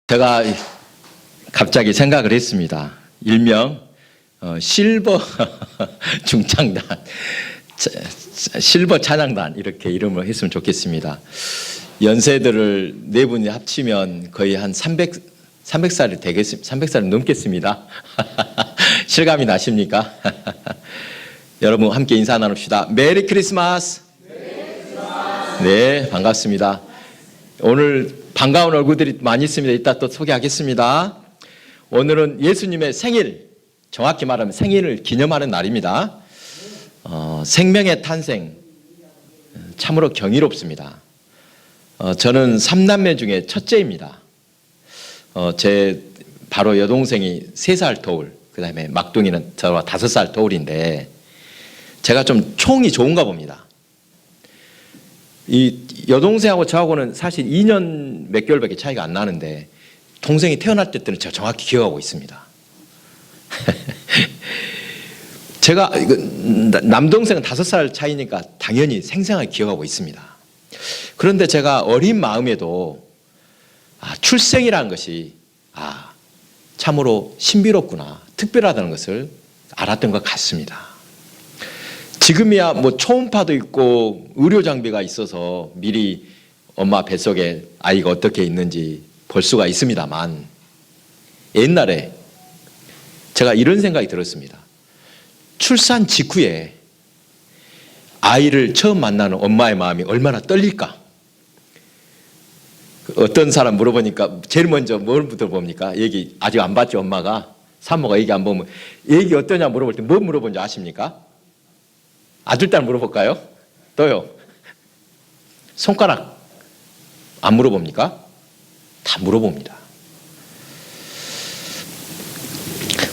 제가 갑자기 생각을 했습니다. 일명 실버 중창단, 실버 찬양단 이렇게 이름을 했으면 좋겠습니다. 연세들을 네 분이 합치면 거의 한 300살이 되겠습니다. 300살이 넘겠습니다. 실감이 나십니까? 여러분 함께 인사 나눕시다. 메리 크리스마스. 네, 반갑습니다. 오늘 반가운 얼굴들이 많이 있습니다. 이따 또 소개하겠습니다. 오늘은 예수님의 생일, 정확히 말하면 생일을 기념하는 날입니다. 생명의 탄생, 참으로 경이롭습니다. 저는 3남매 중에 첫째입니다. 제 바로 여동생이 3살 터울, 그 다음에 막둥이는 저와 5살 터울인데 제가 좀 총이 좋은가 봅니다. 이 여동생하고 저하고는 사실 2년 몇 개월밖에 차이가 안 나는데 동생이 태어날 때는 제가 정확히 기억하고 있습니다. 제가 남동생은 5살 차이니까 당연히 생생하게 기억하고 있습니다. 그런데 제가 어린 마음에도 출생이라는 것이 참으로 신비롭구나, 특별하다는 것을 알았던 것 같습니다. 지금이야 뭐 초음파도 있고 의료 장비가 있어서 미리 엄마 뱃속에 아이가 어떻게 있는지 볼 수가 있습니다만, 옛날에 제가 이런 생각이 들었습니다. 출산 직후에 아이를 처음 만나는 엄마의 마음이 얼마나 떨릴까? 어떤 사람 물어보니까 제일 먼저 뭘 물어봅니까? 얘기 아직 안 봤죠, 엄마가? 산모가 얘기 안 보면 얘기 어떠냐 물어볼 때 뭐 물어본지 아십니까? 아들, 딸 물어볼까요? 또요? 손가락 안 물어봅니까? 다 물어봅니다.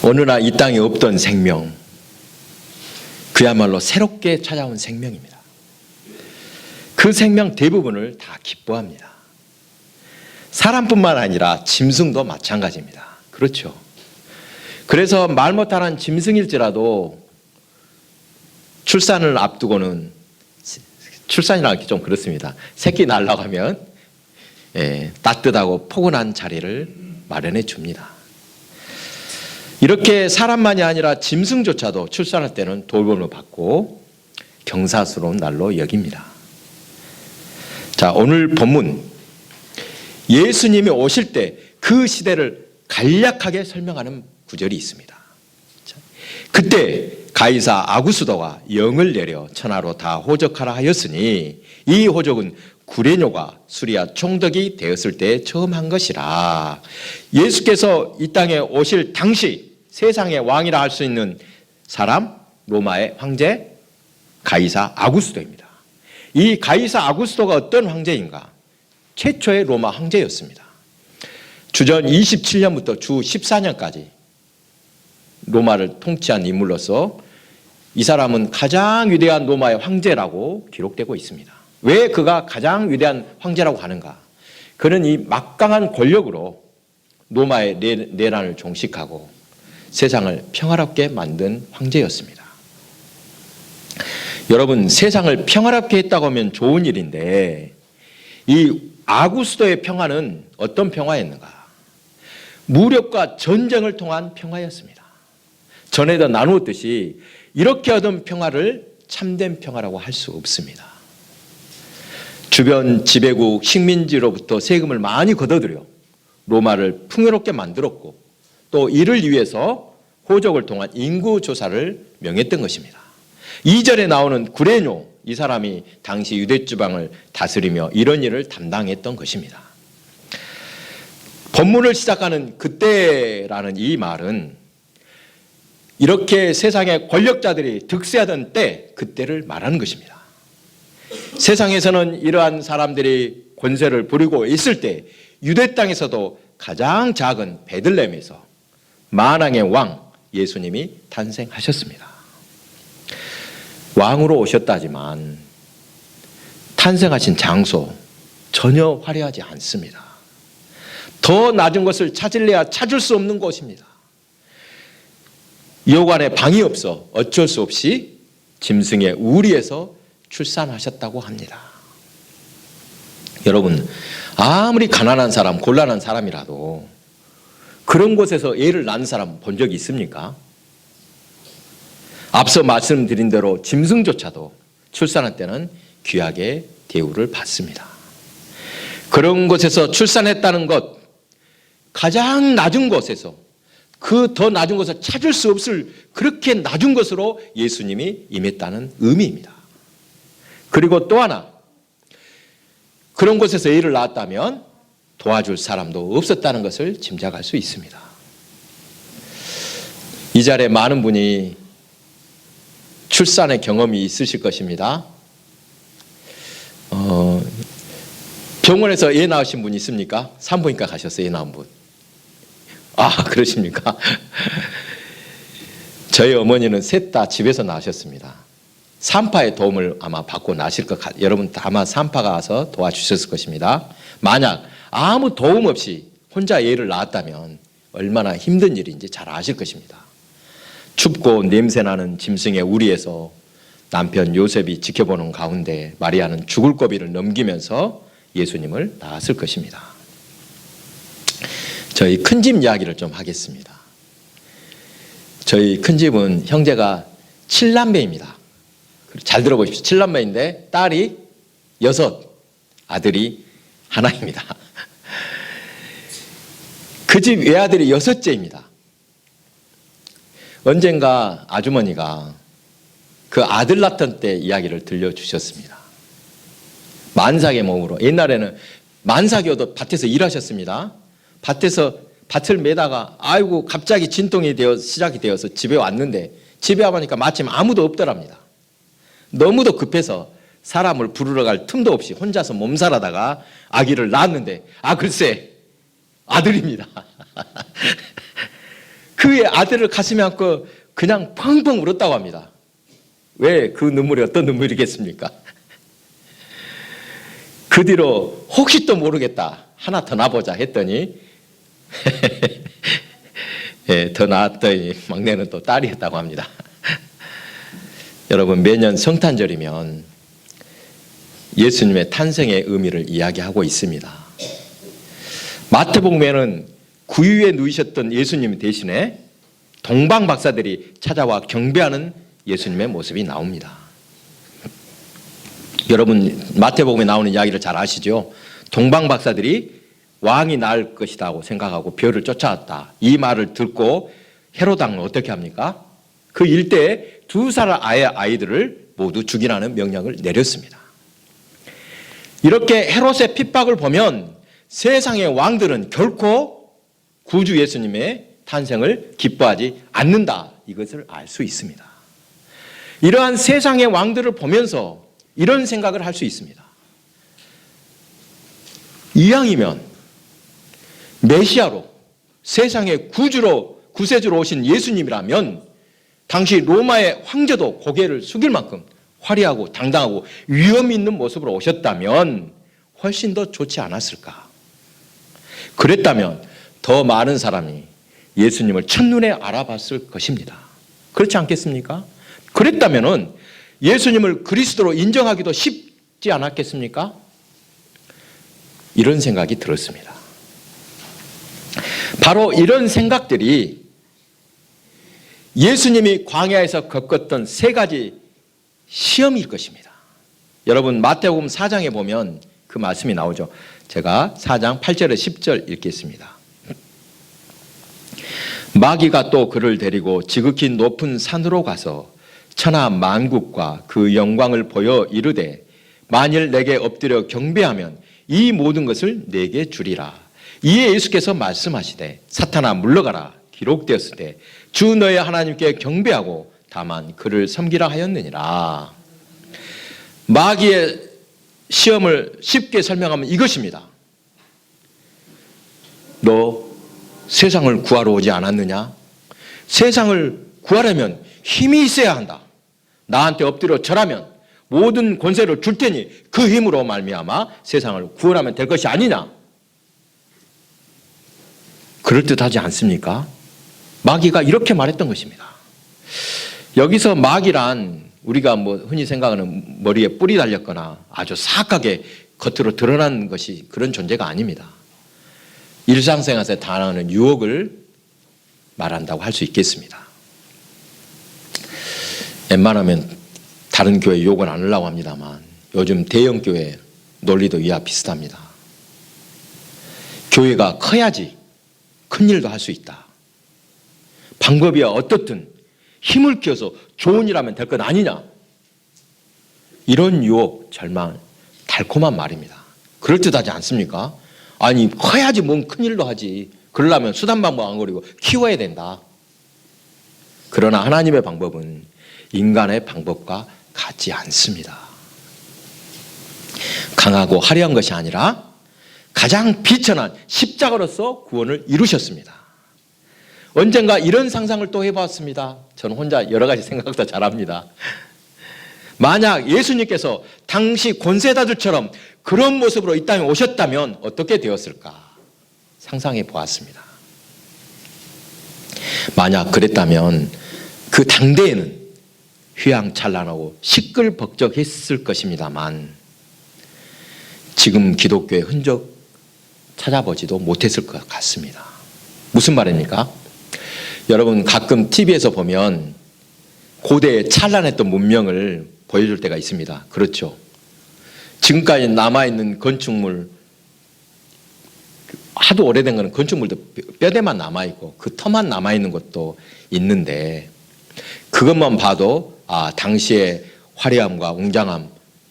어느 날 이 땅에 없던 생명, 그야말로 새롭게 찾아온 생명입니다. 그 생명 대부분을 다 기뻐합니다. 사람뿐만 아니라 짐승도 마찬가지입니다. 그렇죠? 그래서 말 못하는 짐승일지라도 출산을 앞두고는, 출산이라는 게 좀 그렇습니다. 새끼 낳으려고 하면 따뜻하고 포근한 자리를 마련해 줍니다. 이렇게 사람만이 아니라 짐승조차도 출산할 때는 돌봄을 받고 경사스러운 날로 여깁니다. 자, 오늘 본문, 예수님이 오실 때 그 시대를 간략하게 설명하는 구절이 있습니다. 그때 가이사 아구스도가 영을 내려 천하로 다 호적하라 하였으니 이 호적은 구레뇨가 수리아 총독이 되었을 때 처음 한 것이라. 예수께서 이 땅에 오실 당시 세상의 왕이라 할 수 있는 사람, 로마의 황제 가이사 아구스도입니다. 이 가이사 아구스도가 어떤 황제인가? 최초의 로마 황제였습니다. 주전 27년부터 주 14년까지 로마를 통치한 인물로서 이 사람은 가장 위대한 로마의 황제라고 기록되고 있습니다. 왜 그가 가장 위대한 황제라고 하는가? 그는 이 막강한 권력으로 로마의 내란을 종식하고 세상을 평화롭게 만든 황제였습니다. 여러분, 세상을 평화롭게 했다고 하면 좋은 일인데 이 아구스도의 평화는 어떤 평화였는가? 무력과 전쟁을 통한 평화였습니다. 전에도 나누었듯이 이렇게 얻은 평화를 참된 평화라고 할 수 없습니다. 주변 지배국 식민지로부터 세금을 많이 걷어들여 로마를 풍요롭게 만들었고 또 이를 위해서 호적을 통한 인구조사를 명했던 것입니다. 2절에 나오는 구레뇨, 이 사람이 당시 유대 지방을 다스리며 이런 일을 담당했던 것입니다. 본문을 시작하는 그때라는 이 말은 이렇게 세상의 권력자들이 득세하던 때, 그때를 말하는 것입니다. 세상에서는 이러한 사람들이 권세를 부리고 있을 때 유대 땅에서도 가장 작은 베들레헴에서 만왕의 왕 예수님이 탄생하셨습니다. 왕으로 오셨다지만 탄생하신 장소 전혀 화려하지 않습니다. 더 낮은 것을 찾을래야 찾을 수 없는 곳입니다. 여관에 방이 없어 어쩔 수 없이 짐승의 우리에서 출산하셨다고 합니다. 여러분, 아무리 가난한 사람, 곤란한 사람이라도 그런 곳에서 애를 낳는 사람 본 적이 있습니까? 앞서 말씀드린 대로 짐승조차도 출산할 때는 귀하게 대우를 받습니다. 그런 곳에서 출산했다는 것, 가장 낮은 곳에서, 그 더 낮은 곳을 찾을 수 없을 그렇게 낮은 곳으로 예수님이 임했다는 의미입니다. 그리고 또 하나, 그런 곳에서 애를 낳았다면 도와줄 사람도 없었다는 것을 짐작할 수 있습니다. 이 자리에 많은 분이 출산의 경험이 있으실 것입니다. 병원에서 애 낳으신 분 있습니까? 산부인과 가셨어요, 애 낳은 분. 아, 그러십니까? 저희 어머니는 셋 다 집에서 낳으셨습니다. 산파의 도움을 아마 받고 나실 것 같아요. 여러분 아마 산파가 와서 도와주셨을 것입니다. 만약 아무 도움 없이 혼자 애를 낳았다면 얼마나 힘든 일인지 잘 아실 것입니다. 춥고 냄새나는 짐승의 우리에서 남편 요셉이 지켜보는 가운데 마리아는 죽을 고비를 넘기면서 예수님을 낳았을 것입니다. 저희 큰집 이야기를 좀 하겠습니다. 저희 큰집은 형제가 7남매입니다. 잘 들어보십시오. 7남매인데 딸이 6, 아들이 하나입니다. 그 집 외아들이 6째입니다. 언젠가 아주머니가 그 아들 낳던 때 이야기를 들려주셨습니다. 만삭의 몸으로. 옛날에는 만삭이어도 밭에서 일하셨습니다. 밭에서 밭을 매다가 아이고 갑자기 진통이 시작이 되어서 집에 왔는데 집에 와보니까 마침 아무도 없더랍니다. 너무도 급해서 사람을 부르러 갈 틈도 없이 혼자서 몸살하다가 아기를 낳았는데 글쎄 아들입니다. 그의 아들을 가슴에 안고 그냥 펑펑 울었다고 합니다. 왜 그 눈물이 어떤 눈물이겠습니까? 그 뒤로 혹시 또 모르겠다 하나 더 낳아보자 했더니 예, 더 낳았더니 막내는 또 딸이었다고 합니다. 여러분 매년 성탄절이면 예수님의 탄생의 의미를 이야기하고 있습니다. 마태복음에는 구유에 누이셨던 예수님 대신에 동방 박사들이 찾아와 경배하는 예수님의 모습이 나옵니다. 여러분 마태복음에 나오는 이야기를 잘 아시죠? 동방 박사들이 왕이 낳을 것이라고 생각하고 별을 쫓아왔다. 이 말을 듣고 헤롯 왕은 어떻게 합니까? 그 일대에 2살 아이들을 모두 죽이라는 명령을 내렸습니다. 이렇게 헤롯의 핍박을 보면 세상의 왕들은 결코 구주 예수님의 탄생을 기뻐하지 않는다. 이것을 알 수 있습니다. 이러한 세상의 왕들을 보면서 이런 생각을 할 수 있습니다. 이왕이면 메시아로 세상의 구세주로 오신 예수님이라면 당시 로마의 황제도 고개를 숙일 만큼 화려하고 당당하고 위험 있는 모습으로 오셨다면 훨씬 더 좋지 않았을까? 그랬다면 더 많은 사람이 예수님을 첫눈에 알아봤을 것입니다. 그렇지 않겠습니까? 그랬다면 예수님을 그리스도로 인정하기도 쉽지 않았겠습니까? 이런 생각이 들었습니다. 바로 이런 생각들이 예수님이 광야에서 겪었던 3가지 시험일 것입니다. 여러분 마태복음 4장에 보면 그 말씀이 나오죠. 제가 4장 8절에 10절 읽겠습니다. 마귀가 또 그를 데리고 지극히 높은 산으로 가서 천하 만국과 그 영광을 보여 이르되 만일 내게 엎드려 경배하면 이 모든 것을 내게 주리라. 이에 예수께서 말씀하시되 사탄아 물러가라. 기록되었으되 주 너의 하나님께 경배하고 다만 그를 섬기라 하였느니라. 마귀의 시험을 쉽게 설명하면 이것입니다. 너 세상을 구하러 오지 않았느냐? 세상을 구하려면 힘이 있어야 한다. 나한테 엎드려 절하면 모든 권세를 줄 테니 그 힘으로 말미암아 세상을 구원하면 될 것이 아니냐? 그럴듯하지 않습니까? 마귀가 이렇게 말했던 것입니다. 여기서 마귀란 우리가 흔히 생각하는 머리에 뿔이 달렸거나 아주 사악하게 겉으로 드러난 것이 그런 존재가 아닙니다. 일상생활에서 당하는 유혹을 말한다고 할 수 있겠습니다. 웬만하면 다른 교회 욕을 안 하려고 합니다만 요즘 대형 교회 논리도 이와 비슷합니다. 교회가 커야지 큰 일도 할 수 있다. 방법이야 어떻든 힘을 키워서 좋은 일 하면 될 것 아니냐. 이런 유혹, 절망, 달콤한 말입니다. 그럴듯하지 않습니까? 아니 커야지 뭔 큰일도 하지. 그러려면 수단방법 안 거리고 키워야 된다. 그러나 하나님의 방법은 인간의 방법과 같지 않습니다. 강하고 화려한 것이 아니라 가장 비천한 십자가로서 구원을 이루셨습니다. 언젠가 이런 상상을 또 해봤습니다. 저는 혼자 여러 가지 생각도 잘합니다. 만약 예수님께서 당시 권세자들처럼 그런 모습으로 이 땅에 오셨다면 어떻게 되었을까 상상해 보았습니다. 만약 그랬다면 그 당대에는 휘황찬란하고 시끌벅적했을 것입니다만 지금 기독교의 흔적 찾아보지도 못했을 것 같습니다. 무슨 말입니까? 여러분 가끔 TV에서 보면 고대의 찬란했던 문명을 보여줄 때가 있습니다. 그렇죠. 지금까지 남아있는 건축물, 하도 오래된 거는 건축물도 뼈대만 남아있고 그 터만 남아있는 것도 있는데 그것만 봐도 당시의 화려함과 웅장함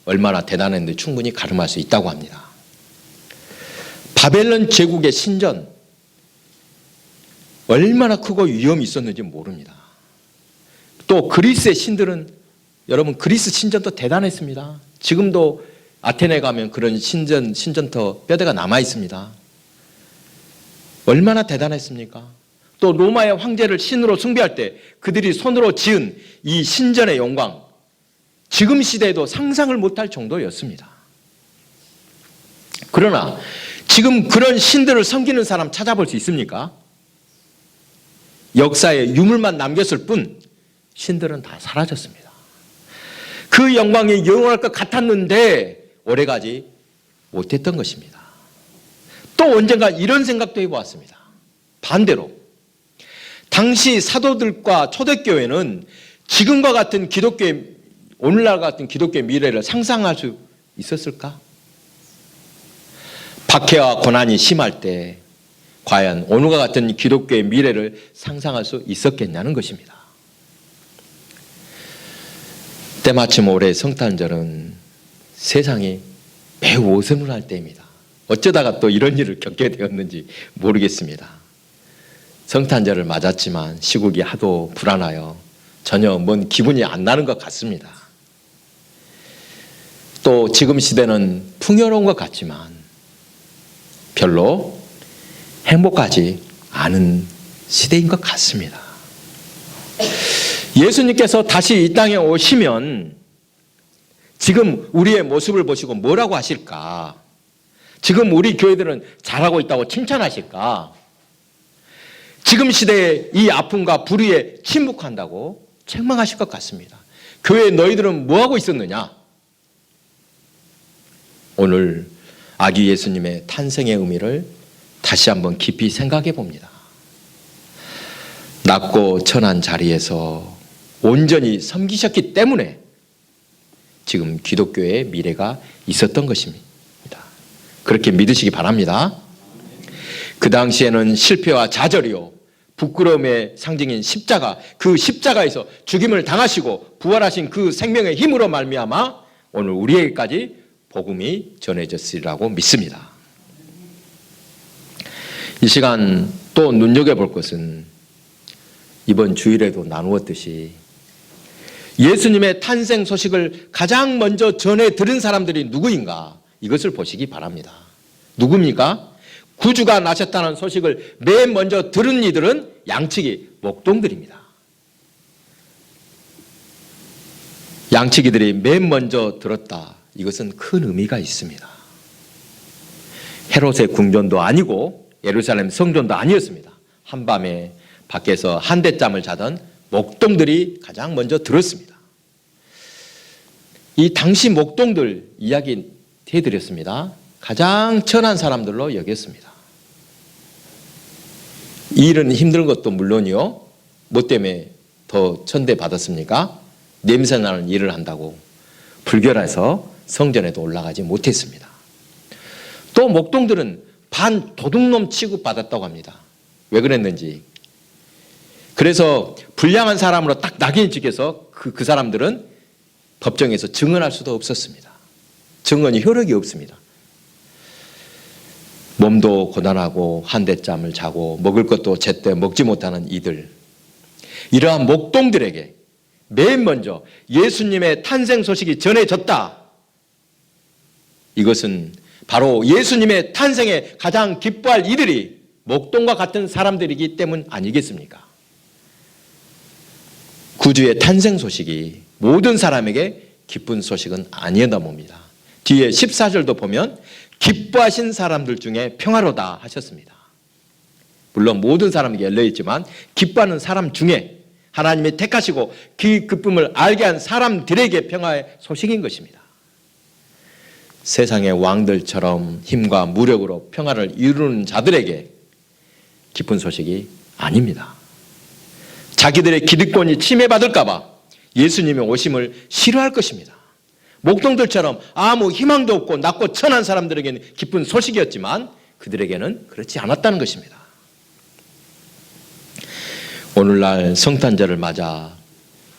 얼마나 대단했는데 충분히 가늠할 수 있다고 합니다. 바벨론 제국의 신전 얼마나 크고 위험이 있었는지 모릅니다. 또 그리스의 신들은 여러분 그리스 신전도 대단했습니다. 지금도 아테네 가면 그런 신전터 뼈대가 남아 있습니다. 얼마나 대단했습니까? 또 로마의 황제를 신으로 숭배할 때 그들이 손으로 지은 이 신전의 영광 지금 시대에도 상상을 못할 정도였습니다. 그러나 지금 그런 신들을 섬기는 사람 찾아볼 수 있습니까? 역사에 유물만 남겼을 뿐 신들은 다 사라졌습니다. 그 영광이 영원할 것 같았는데 오래가지 못했던 것입니다. 또 언젠가 이런 생각도 해보았습니다. 반대로 당시 사도들과 초대교회는 지금과 같은 기독교의 오늘날 같은 기독교의 미래를 상상할 수 있었을까? 박해와 고난이 심할 때 과연 오늘과 같은 기독교의 미래를 상상할 수 있었겠냐는 것입니다. 때마침 올해 성탄절은 세상이 매우 어수선할 때입니다. 어쩌다가 또 이런 일을 겪게 되었는지 모르겠습니다. 성탄절을 맞았지만 시국이 하도 불안하여 전혀 뭔 기분이 안 나는 것 같습니다. 또 지금 시대는 풍요로운 것 같지만 별로 행복하지 않은 시대인 것 같습니다. 예수님께서 다시 이 땅에 오시면 지금 우리의 모습을 보시고 뭐라고 하실까? 지금 우리 교회들은 잘하고 있다고 칭찬하실까? 지금 시대에 이 아픔과 불의에 침묵한다고 책망하실 것 같습니다. 교회 너희들은 뭐하고 있었느냐? 오늘 아기 예수님의 탄생의 의미를 다시 한번 깊이 생각해 봅니다. 낮고 천한 자리에서 온전히 섬기셨기 때문에 지금 기독교의 미래가 있었던 것입니다. 그렇게 믿으시기 바랍니다. 그 당시에는 실패와 좌절이요 부끄러움의 상징인 십자가, 그 십자가에서 죽임을 당하시고 부활하신 그 생명의 힘으로 말미암아 오늘 우리에게까지 복음이 전해졌으리라고 믿습니다. 이 시간 또 눈여겨볼 것은 이번 주일에도 나누었듯이 예수님의 탄생 소식을 가장 먼저 전해 들은 사람들이 누구인가 이것을 보시기 바랍니다. 누굽니까? 구주가 나셨다는 소식을 맨 먼저 들은 이들은 양치기 목동들입니다. 양치기들이 맨 먼저 들었다. 이것은 큰 의미가 있습니다. 헤롯의 궁전도 아니고 예루살렘 성전도 아니었습니다. 한밤에 밖에서 한대잠을 자던 목동들이 가장 먼저 들었습니다. 이 당시 목동들 이야기 해드렸습니다. 가장 천한 사람들로 여겼습니다. 이 일은 힘든 것도 물론이요. 뭐 때문에 더 천대받았습니까? 냄새나는 일을 한다고 불결해서 성전에도 올라가지 못했습니다. 또 목동들은 반 도둑놈 취급받았다고 합니다. 왜 그랬는지. 그래서 불량한 사람으로 딱 낙인이 찍혀서 그 사람들은 법정에서 증언할 수도 없었습니다. 증언이 효력이 없습니다. 몸도 고단하고 한대짬을 자고 먹을 것도 제때 먹지 못하는 이들, 이러한 목동들에게 맨 먼저 예수님의 탄생 소식이 전해졌다. 이것은 바로 예수님의 탄생에 가장 기뻐할 이들이 목동과 같은 사람들이기 때문 아니겠습니까? 구주의 탄생 소식이 모든 사람에게 기쁜 소식은 아니었나 봅니다. 뒤에 14절도 보면 기뻐하신 사람들 중에 평화로다 하셨습니다. 물론 모든 사람에게 열려있지만 기뻐하는 사람 중에 하나님이 택하시고 그 기쁨을 알게 한 사람들에게 평화의 소식인 것입니다. 세상의 왕들처럼 힘과 무력으로 평화를 이루는 자들에게 기쁜 소식이 아닙니다. 자기들의 기득권이 침해받을까 봐 예수님의 오심을 싫어할 것입니다. 목동들처럼 아무 희망도 없고 낮고 천한 사람들에게는 기쁜 소식이었지만 그들에게는 그렇지 않았다는 것입니다. 오늘날 성탄절을 맞아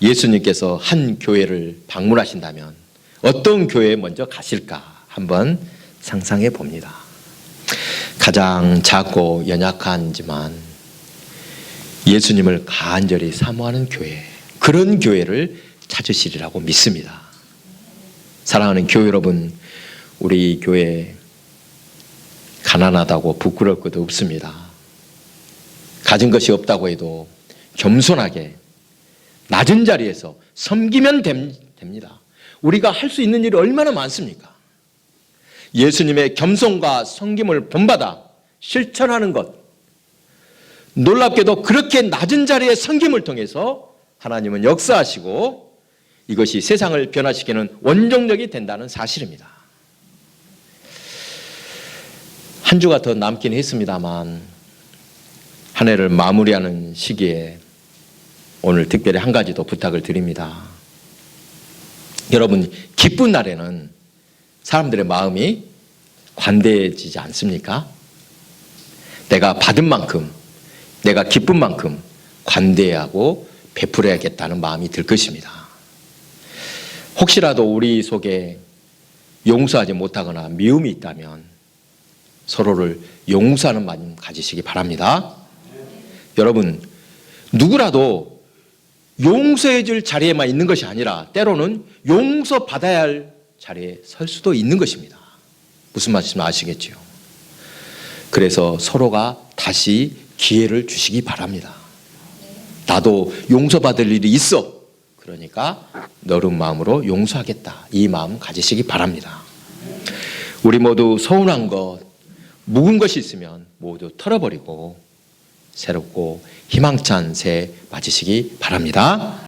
예수님께서 한 교회를 방문하신다면 어떤 교회에 먼저 가실까 한번 상상해 봅니다. 가장 작고 연약하지만 예수님을 간절히 사모하는 교회, 그런 교회를 찾으시리라고 믿습니다. 사랑하는 교회 여러분, 우리 교회 가난하다고 부끄러울 것도 없습니다. 가진 것이 없다고 해도 겸손하게 낮은 자리에서 섬기면 됩니다. 우리가 할 수 있는 일이 얼마나 많습니까? 예수님의 겸손과 섬김을 본받아 실천하는 것, 놀랍게도 그렇게 낮은 자리의 섬김을 통해서 하나님은 역사하시고 이것이 세상을 변화시키는 원동력이 된다는 사실입니다. 한 주가 더 남긴 했습니다만 한 해를 마무리하는 시기에 오늘 특별히 한 가지 더 부탁을 드립니다. 여러분, 기쁜 날에는 사람들의 마음이 관대해지지 않습니까? 내가 받은 만큼, 내가 기쁜 만큼 관대하고 베풀어야겠다는 마음이 들 것입니다. 혹시라도 우리 속에 용서하지 못하거나 미움이 있다면 서로를 용서하는 마음 가지시기 바랍니다. 여러분, 누구라도 용서해 줄 자리에만 있는 것이 아니라 때로는 용서받아야 할 자리에 설 수도 있는 것입니다. 무슨 말씀 아시겠죠? 그래서 서로가 다시 기회를 주시기 바랍니다. 나도 용서받을 일이 있어. 그러니까 너른 마음으로 용서하겠다. 이 마음 가지시기 바랍니다. 우리 모두 서운한 것, 묵은 것이 있으면 모두 털어버리고 새롭고 희망찬 새해 맞으시기 바랍니다.